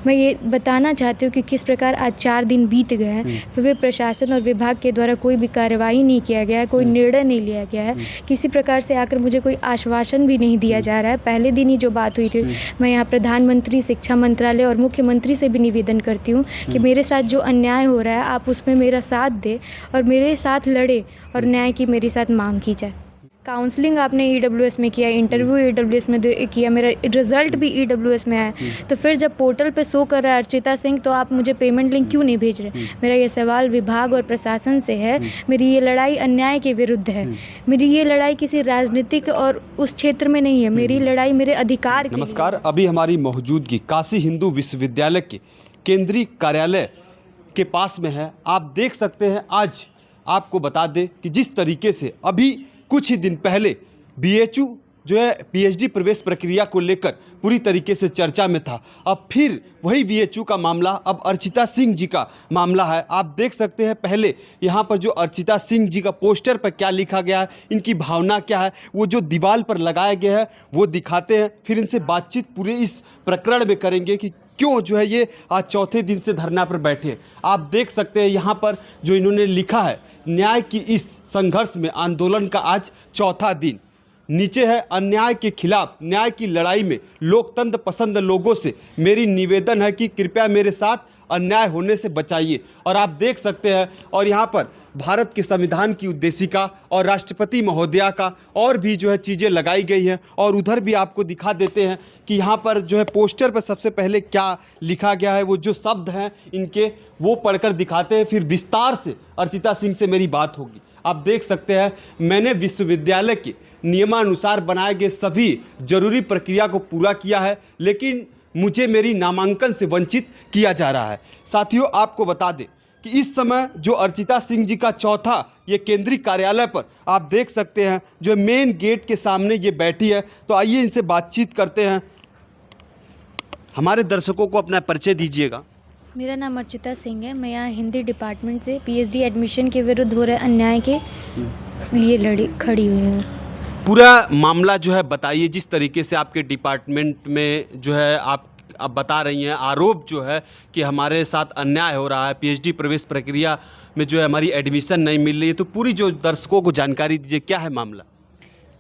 मैं ये बताना चाहती हूँ कि किस प्रकार आज 4 दिन बीत गए हैं, फिर भी प्रशासन और विभाग के द्वारा कोई भी कार्रवाई नहीं किया गया है, कोई निर्णय नहीं लिया गया है। किसी प्रकार से आकर मुझे कोई आश्वासन भी नहीं दिया जा रहा है। पहले दिन ही जो बात हुई थी, मैं यहाँ प्रधानमंत्री, शिक्षा मंत्रालय और मुख्यमंत्री से भी निवेदन करती हूँ कि मेरे साथ जो अन्याय हो रहा है आप उसमें मेरा साथ दें और मेरे साथ लड़े और न्याय की मेरे साथ मांग की जाए। काउंसलिंग आपने ईडब्ल्यूएस में किया, इंटरव्यू ईडब्ल्यूएस में किया, मेरा रिजल्ट भी ईडब्ल्यूएस में आया, तो फिर जब पोर्टल पे शो कर रहा है अर्चिता सिंह, तो आप मुझे पेमेंट लिंक क्यों नहीं भेज रहे? मेरा ये सवाल विभाग और प्रशासन से है। मेरी ये लड़ाई अन्याय के विरुद्ध है। मेरी ये लड़ाई किसी राजनीतिक और उस क्षेत्र में नहीं है। मेरी लड़ाई मेरे अधिकार के लिए। नमस्कार, अभी हमारी मौजूदगी काशी हिंदू विश्वविद्यालय के केंद्रीय कार्यालय के पास में है। आप देख सकते हैं, आज आपको बता दें कि जिस तरीके से अभी कुछ ही दिन पहले बीएचयू जो है पीएचडी प्रवेश प्रक्रिया को लेकर पूरी तरीके से चर्चा में था, अब फिर वही बीएचयू का मामला, अब अर्चिता सिंह जी का मामला है। आप देख सकते हैं पहले यहाँ पर जो अर्चिता सिंह जी का पोस्टर पर क्या लिखा गया है, इनकी भावना क्या है, वो जो दीवार पर लगाया गया है वो दिखाते हैं। फिर इनसे बातचीत पूरे इस प्रकरण में करेंगे कि क्यों जो है ये आज चौथे दिन से धरना पर बैठे। आप देख सकते हैं यहाँ पर जो इन्होंने लिखा है, न्याय की इस संघर्ष में आंदोलन का आज चौथा दिन। नीचे है, अन्याय के खिलाफ न्याय की लड़ाई में लोकतंत्र पसंद लोगों से मेरी निवेदन है कि कृपया मेरे साथ अन्याय होने से बचाइए। और आप देख सकते हैं, और यहाँ पर भारत के संविधान की उद्देशिका और राष्ट्रपति महोदया का और भी जो है चीज़ें लगाई गई हैं। और उधर भी आपको दिखा देते हैं कि यहाँ पर जो है पोस्टर पर सबसे पहले क्या लिखा गया है, वो जो शब्द हैं इनके वो पढ़कर दिखाते हैं, फिर विस्तार से अर्चिता सिंह से मेरी बात होगी। आप देख सकते हैं, मैंने विश्वविद्यालय के नियमानुसार बनाए गए सभी जरूरी प्रक्रिया को पूरा किया है, लेकिन मुझे मेरी नामांकन से वंचित किया जा रहा है। साथियों, आपको बता दें कि इस समय जो अर्चिता सिंह जी का चौथा ये केंद्रीय कार्यालय पर आप देख सकते हैं जो मेन गेट के सामने ये बैठी है। तो आइए इनसे बातचीत करते हैं। हमारे दर्शकों को अपना परिचय दीजिएगा। मेरा नाम अर्चिता सिंह है। मैं यहाँ हिंदी डिपार्टमेंट से पीएचडी एडमिशन के विरुद्ध हो रहे अन्याय के लिए खड़ी हुई हूँ। पूरा मामला जो है बताइए, जिस तरीके से आपके डिपार्टमेंट में जो है आप बता रही हैं, आरोप जो है कि हमारे साथ अन्याय हो रहा है, पीएचडी प्रवेश प्रक्रिया में जो है हमारी एडमिशन नहीं मिल रही है, तो पूरी जो दर्शकों को जानकारी दीजिए, क्या है मामला?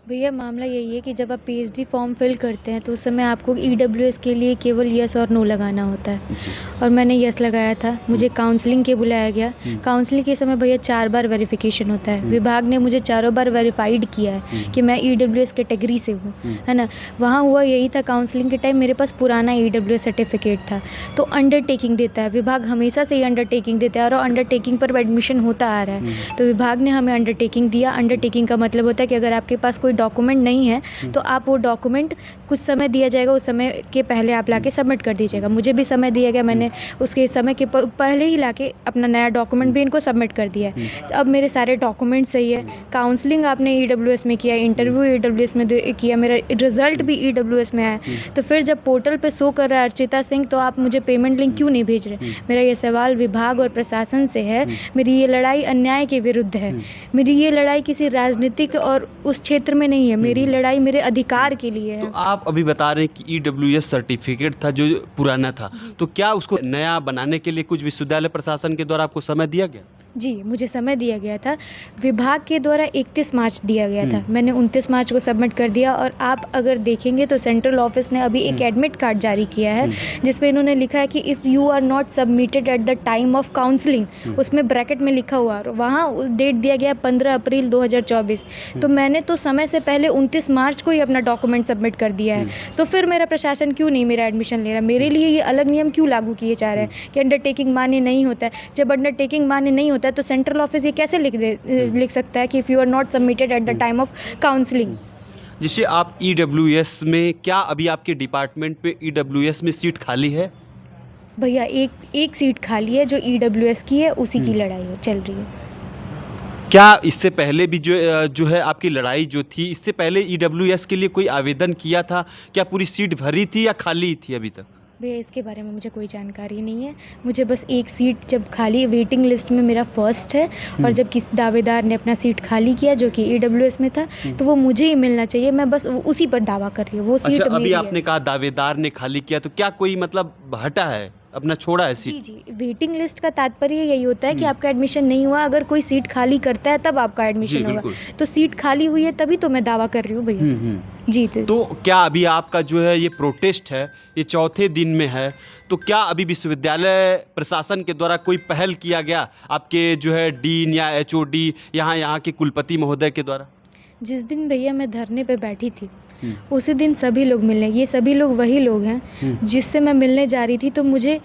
भैया, मामला यही है कि जब आप पीएचडी फॉर्म फिल करते हैं तो उस समय आपको ईडब्ल्यूएस के लिए केवल यस और नो लगाना होता है, और मैंने यस लगाया था। मुझे काउंसलिंग के बुलाया गया। काउंसलिंग के समय भैया 4 बार वेरिफिकेशन होता है। विभाग ने मुझे 4 बार वेरीफाइड किया है कि मैं ईडब्ल्यूएस कैटेगरी से हूँ, है ना। वहाँ हुआ यही था, काउंसलिंग के टाइम मेरे पास पुराना ईडब्ल्यूएस सर्टिफिकेट था। तो अंडरटेकिंग देता है विभाग, हमेशा से ही अंडरटेकिंग देता है, और अंडरटेकिंग पर एडमिशन होता आ रहा है। तो विभाग ने हमें अंडरटेकिंग दिया। अंडरटेकिंग का मतलब होता है कि अगर आपके पास कोई डॉक्यूमेंट नहीं है तो आप वो डॉक्यूमेंट कुछ समय दिया जाएगा, उस समय के पहले आप लाके सबमिट कर दीजिएगा। मुझे भी समय दिया गया, मैंने उसके समय के पहले ही लाके अपना नया डॉक्यूमेंट भी इनको सबमिट कर दिया है। तो अब मेरे सारे डॉक्यूमेंट सही है। काउंसलिंग आपने ईडब्ल्यूएस में किया, इंटरव्यू ईडब्ल्यूएस में किया, मेरा रिजल्ट भी ईडब्ल्यूएस में आया, तो फिर जब पोर्टल पे शो कर रहा है अर्चिता सिंह, तो आप मुझे पेमेंट लिंक क्यों नहीं भेज रहे? मेरा ये सवाल विभाग और प्रशासन से है। मेरी ये लड़ाई अन्याय के विरुद्ध है। मेरी ये लड़ाई किसी राजनीतिक और उस क्षेत्र में नहीं है। मेरी लड़ाई मेरे अधिकार के लिए है। तो आप अभी बता रहे हैं कि ईडब्ल्यूएस सर्टिफिकेट था जो पुराना था, तो क्या उसको नया बनाने के लिए कुछ विश्वविद्यालय प्रशासन के द्वारा आपको समय दिया गया? जी, मुझे समय दिया गया था। विभाग के द्वारा 31 मार्च दिया गया था। मैंने 29 मार्च को सबमिट कर दिया, और आप अगर देखेंगे तो सेंट्रल ऑफिस ने अभी एक एडमिट कार्ड जारी किया है जिसमें इन्होंने लिखा है कि if you are not submitted at the time of counselling, उसमें ब्रैकेट में लिखा हुआ, वहाँ डेट दिया गया 15 अप्रैल 2024। तो मैंने तो समय से पहले 29 मार्च को ही अपना डॉक्यूमेंट सबमिट कर दिया है। तो फिर मेरा प्रशासन क्यों नहीं मेरा एडमिशन ले रहा? मेरे लिए ये अलग नियम क्यों लागू किए जा रहे हैं कि अंडरटेकिंग मान्य नहीं होता है? जब अंडरटेकिंग मान्य नहीं होता है तो सेंट्रल ऑफिस ये कैसे लिख सकता है कि if you are not submitted at the time of counselling? जैसे आप ईडब्ल्यूएस में, क्या अभी आपके डिपार्टमेंट पे ईडब्ल्यूएस में सीट खाली है? भैया, एक सीट खाली है जो ईडब्ल्यूएस की है, उसी की लड़ाई चल रही है। क्या इससे पहले भी जो है आपकी लड़ाई जो थी, इससे पहले ईडब्ल्यूएस के लिए कोई आवेदन किया था? क्या पूरी सीट भरी थी या खाली थी अभी तक? भैया इसके बारे में मुझे कोई जानकारी नहीं है। मुझे बस एक सीट जब खाली वेटिंग लिस्ट में मेरा फर्स्ट है और जब किसी दावेदार ने अपना सीट खाली किया जो कि EWS में था तो वो मुझे ही मिलना चाहिए। मैं बस उसी पर दावा कर रही हूँ, वो सीट अच्छा, अभी मेरी आपने कहा दावेदार ने खाली किया, तो क्या कोई मतलब हटा है, अपना छोड़ा है है। सीट? जी जी, वेटिंग लिस्ट का तात्पर्य यही होता है कि आपका एडमिशन नहीं हुआ, अगर कोई सीट खाली करता है तब आपका जी एडमिशन होगा। बिल्कुल। तो सीट खाली हुई है तभी तो मैं दावा कर रही हूँ भैया। जी तो क्या अभी आपका जो है ये प्रोटेस्ट है, ये चौथे दिन में है, तो क्या अभी विश्वविद्यालय प्रशासन के द्वारा कोई पहल किया गया आपके जो है डीन या HOD यहाँ के कुलपति महोदय के द्वारा? जिस दिन भैया मैं धरने पे बैठी थी उसी दिन सभी लोग मिलने, ये सभी लोग वही लोग हैं जिससे मैं मिलने जा रही थी, तो मुझे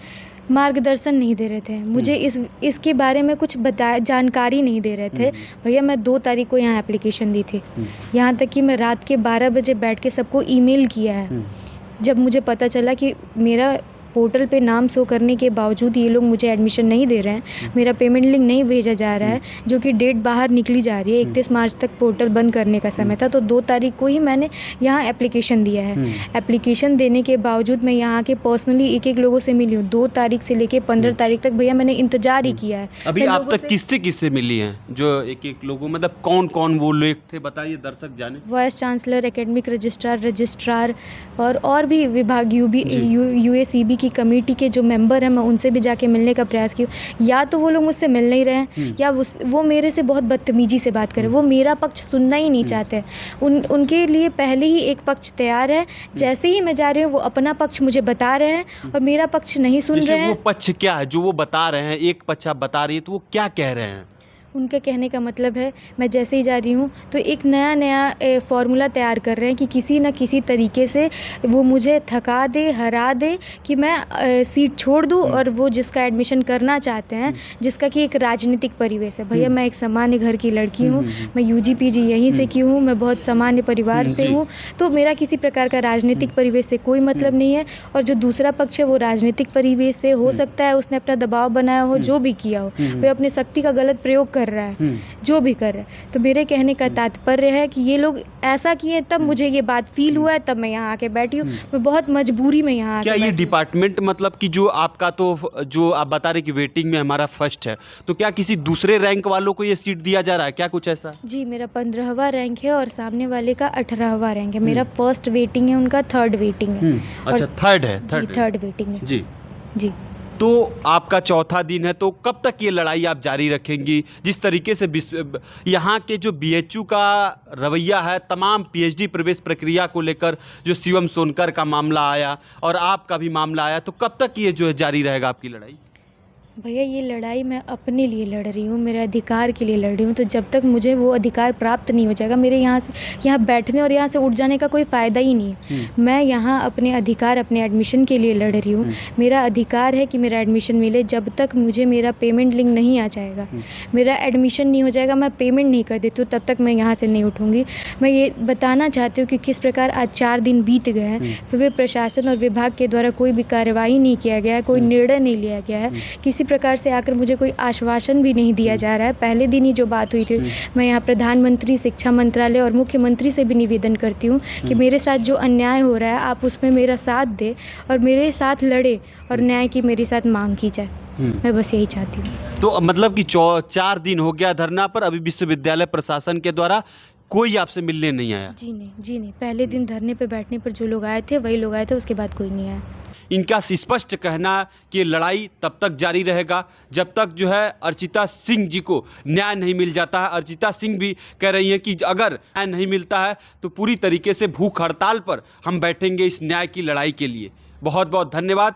मार्गदर्शन नहीं दे रहे थे, मुझे इसके बारे में कुछ जानकारी नहीं दे रहे थे। भैया मैं 2 तारीख को यहाँ एप्लीकेशन दी थी, यहाँ तक कि मैं रात के 12 बजे बैठ के सबको ईमेल किया है। जब मुझे पता चला कि मेरा पोर्टल पे नाम शो करने के बावजूद ये लोग मुझे एडमिशन नहीं दे रहे हैं, मेरा पेमेंट लिंक नहीं भेजा जा रहा है, जो कि डेट बाहर निकली जा रही है, 31 मार्च तक पोर्टल बंद करने का समय था, तो 2 तारीख को ही मैंने यहाँ एप्लीकेशन दिया है। एप्लीकेशन देने के बावजूद मैं यहाँ के पर्सनली एक लोगों से मिली हूँ। 2 तारीख से लेके 15 तारीख तक भैया मैंने इंतजार ही किया है। अभी आप तक किससे मिली हैं जो एक लोगों, मतलब कौन वो लोग थे, बताइए दर्शक जाने। वाइस चांसलर, एकेडमिक रजिस्ट्रार और भी विभाग UACB की कमेटी के जो मेंबर हैं, मैं उनसे भी जाके मिलने का प्रयास किया। या तो वो लोग मुझसे मिल नहीं रहे हैं या वो मेरे से बहुत बदतमीजी से बात कर रहे हैं, वो मेरा पक्ष सुनना ही नहीं चाहते। उनके लिए पहले ही एक पक्ष तैयार है, जैसे ही मैं जा रही हूँ वो अपना पक्ष मुझे बता रहे हैं और मेरा पक्ष नहीं सुन रहे हैं। वो पक्ष क्या है जो वो बता रहे हैं? एक पक्ष आप बता रही है तो वो क्या कह रहे हैं? उनके कहने का मतलब है, मैं जैसे ही जा रही हूँ तो एक नया फार्मूला तैयार कर रहे हैं कि किसी न किसी तरीके से वो मुझे थका दे, हरा दे, कि मैं सीट छोड़ दूँ और वो जिसका एडमिशन करना चाहते हैं, जिसका कि एक राजनीतिक परिवेश है। भैया मैं एक सामान्य घर की लड़की हूँ, मैं UG PG यहीं से की हूँ, मैं बहुत सामान्य परिवार से हूँ, तो मेरा किसी प्रकार का राजनीतिक परिवेश से कोई मतलब नहीं है। और जो दूसरा पक्ष है वो राजनीतिक परिवेश से, हो सकता है उसने अपना दबाव बनाया हो, जो भी किया हो, वो अपनी शक्ति का गलत प्रयोग कर रहा है, जो भी कर रहा है। तो मेरे कहने का तात्पर्य है कि ये लोग ऐसा किए, तब मुझे ये बात फील हुआ है, तब मैं यहाँ आके बैठी हूँ। मैं बहुत मजबूरी में यहाँ क्या ये डिपार्टमेंट, मतलब कि जो आपका, तो जो आप बता रहे कि वेटिंग में हमारा फर्स्ट है, तो क्या किसी दूसरे रैंक वालों को ये सीट दिया जा रहा है क्या, कुछ ऐसा? जी, मेरा 15वां रैंक है और सामने वाले का 18वां रैंक है। मेरा फर्स्ट वेटिंग है, उनका थर्ड वेटिंग है। अच्छा, थर्ड है। थर्ड वेटिंग है। जी। तो आपका चौथा दिन है, तो कब तक ये लड़ाई आप जारी रखेंगी? जिस तरीके से यहाँ के जो BHU का रवैया है, तमाम PhD प्रवेश प्रक्रिया को लेकर जो शिवम सोनकर का मामला आया और आपका भी मामला आया, तो कब तक ये जो है जारी रहेगा आपकी लड़ाई? भैया ये लड़ाई मैं अपने लिए लड़ रही हूँ, मेरे अधिकार के लिए लड़ रही हूँ। तो जब तक मुझे वो अधिकार प्राप्त नहीं हो जाएगा, मेरे यहाँ बैठने और यहाँ से उठ जाने का कोई फ़ायदा ही नहीं है। मैं यहाँ अपने अधिकार, अपने एडमिशन के लिए लड़ रही हूँ। मेरा अधिकार है कि मेरा एडमिशन मिले। जब तक मुझे मेरा पेमेंट लिंक नहीं आ जाएगा, मेरा एडमिशन नहीं हो जाएगा, मैं पेमेंट नहीं कर देती हूँ, तब तक मैं यहाँ से नहीं उठूँगी। मैं ये बताना चाहती हूँ कि किस प्रकार आज 4 दिन बीत गए हैं, फिर भी प्रशासन और विभाग के द्वारा कोई भी कार्यवाही नहीं किया गया है, कोई निर्णय नहीं लिया गया है, किसी प्रकार से आकर मुझे कोई आश्वासन भी नहीं दिया जा रहा है। पहले दिन ही जो बात हुई थी, मैं यहाँ प्रधानमंत्री, शिक्षा मंत्रालय और मुख्यमंत्री से भी निवेदन करती हूँ कि मेरे साथ जो अन्याय हो रहा है आप उसमें मेरा साथ दें और मेरे साथ लड़े और न्याय की मेरे साथ मांग की जाए। मैं बस यही चाहती हूँ। तो मतलब कि 4 दिन हो गया धरना पर, अभी विश्वविद्यालय प्रशासन के द्वारा कोई आपसे मिलने नहीं आया? जी नहीं, पहले दिन धरने पे बैठने पर जो लोग आए थे वही लोग आए थे, उसके बाद कोई नहीं आया। इनका स्पष्ट कहना कि लड़ाई तब तक जारी रहेगा जब तक जो है अर्चिता सिंह जी को न्याय नहीं मिल जाता है। अर्चिता सिंह भी कह रही हैं कि अगर न्याय नहीं मिलता है तो पूरी तरीके से भूख हड़ताल पर हम बैठेंगे इस न्याय की लड़ाई के लिए। बहुत बहुत धन्यवाद।